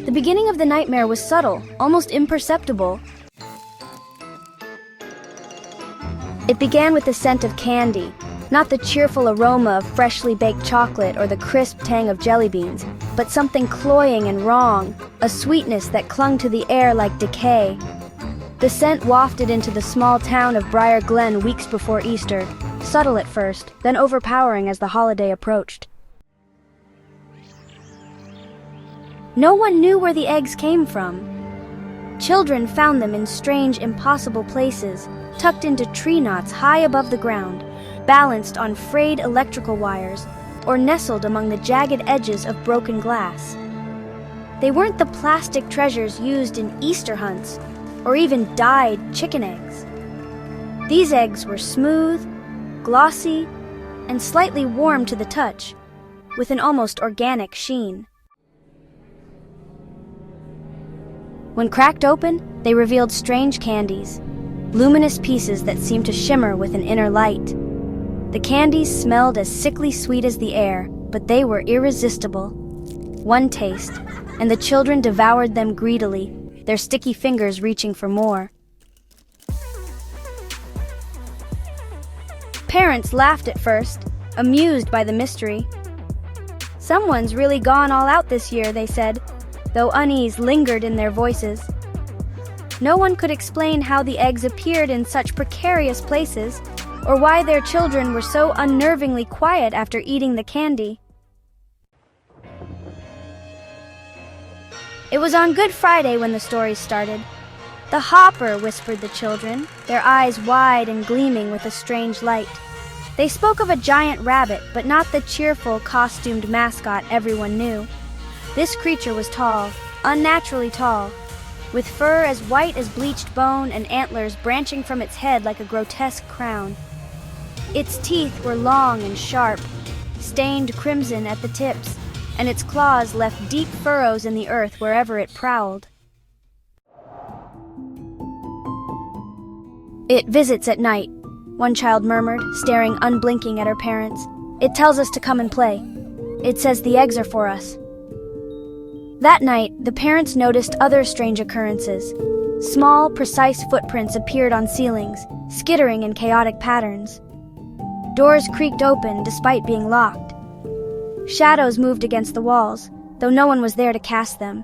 The beginning of the nightmare was subtle, almost imperceptible. It began with the scent of candy, not the cheerful aroma of freshly baked chocolate or the crisp tang of jelly beans, but something cloying and wrong, a sweetness that clung to the air like decay. The scent wafted into the small town of Briar Glen weeks before Easter, subtle at first, then overpowering as the holiday approached. No one knew where the eggs came from. Children found them in strange, impossible places, tucked into tree knots high above the ground, balanced on frayed electrical wires, or nestled among the jagged edges of broken glass. They weren't the plastic treasures used in Easter hunts, or even dyed chicken eggs. These eggs were smooth, glossy, and slightly warm to the touch, with an almost organic sheen. When cracked open, they revealed strange candies, luminous pieces that seemed to shimmer with an inner light. The candies smelled as sickly sweet as the air, but they were irresistible. One taste, and the children devoured them greedily, their sticky fingers reaching for more. Parents laughed at first, amused by the mystery. "Someone's really gone all out this year," they said, though unease lingered in their voices. No one could explain how the eggs appeared in such precarious places, or why their children were so unnervingly quiet after eating the candy. It was on Good Friday when the story started. "The hopper," whispered the children, their eyes wide and gleaming with a strange light. They spoke of a giant rabbit, but not the cheerful, costumed mascot everyone knew. This creature was tall, unnaturally tall, with fur as white as bleached bone and antlers branching from its head like a grotesque crown. Its teeth were long and sharp, stained crimson at the tips, and its claws left deep furrows in the earth wherever it prowled. "It visits at night," one child murmured, staring unblinking at her parents. "It tells us to come and play. It says the eggs are for us." That night, the parents noticed other strange occurrences. Small, precise footprints appeared on ceilings, skittering in chaotic patterns. Doors creaked open despite being locked. Shadows moved against the walls, though no one was there to cast them.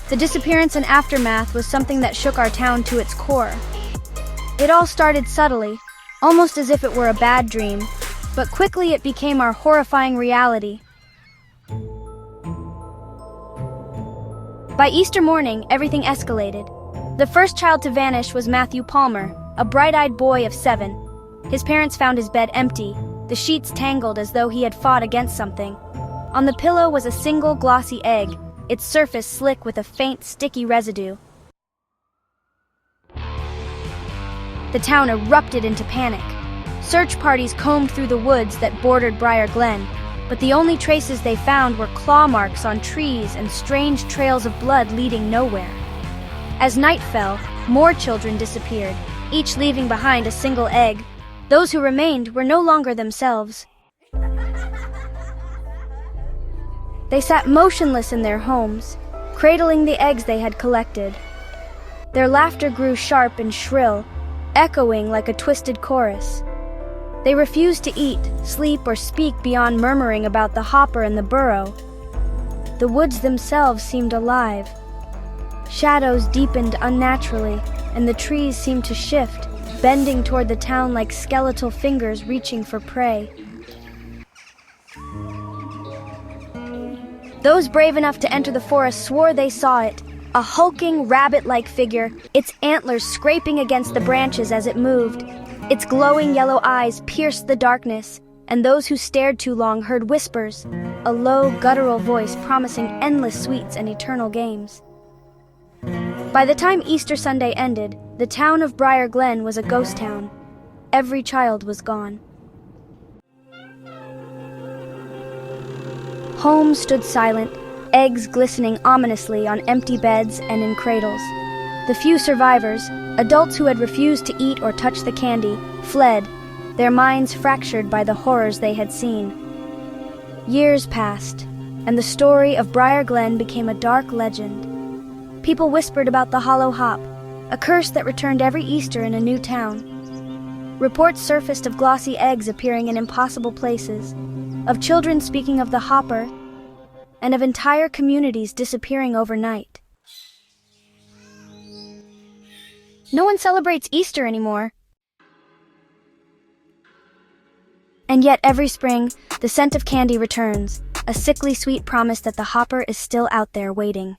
The disappearance and aftermath was something that shook our town to its core. It all started subtly, almost as if it were a bad dream, but quickly it became our horrifying reality. By Easter morning, everything escalated. The first child to vanish was Matthew Palmer, a bright-eyed boy of 7. His parents found his bed empty, the sheets tangled as though he had fought against something. On the pillow was a single glossy egg, its surface slick with a faint, sticky residue. The town erupted into panic. Search parties combed through the woods that bordered Briar Glen, but the only traces they found were claw marks on trees and strange trails of blood leading nowhere. As night fell, more children disappeared, each leaving behind a single egg. Those who remained were no longer themselves. They sat motionless in their homes, cradling the eggs they had collected. Their laughter grew sharp and shrill, echoing like a twisted chorus. They refused to eat, sleep, or speak beyond murmuring about the hopper and the burrow. The woods themselves seemed alive. Shadows deepened unnaturally, and the trees seemed to shift, bending toward the town like skeletal fingers reaching for prey. Those brave enough to enter the forest swore they saw it, a hulking, rabbit-like figure, its antlers scraping against the branches as it moved. Its glowing yellow eyes pierced the darkness, and those who stared too long heard whispers, a low, guttural voice promising endless sweets and eternal games. By the time Easter Sunday ended, the town of Briar Glen was a ghost town. Every child was gone. Homes stood silent, eggs glistening ominously on empty beds and in cradles. The few survivors, adults who had refused to eat or touch the candy, fled, their minds fractured by the horrors they had seen. Years passed, and the story of Briar Glen became a dark legend. People whispered about the hollow hop, a curse that returned every Easter in a new town. Reports surfaced of glossy eggs appearing in impossible places, of children speaking of the hopper, and of entire communities disappearing overnight. No one celebrates Easter anymore. And yet every spring, the scent of candy returns, a sickly sweet promise that the hopper is still out there waiting.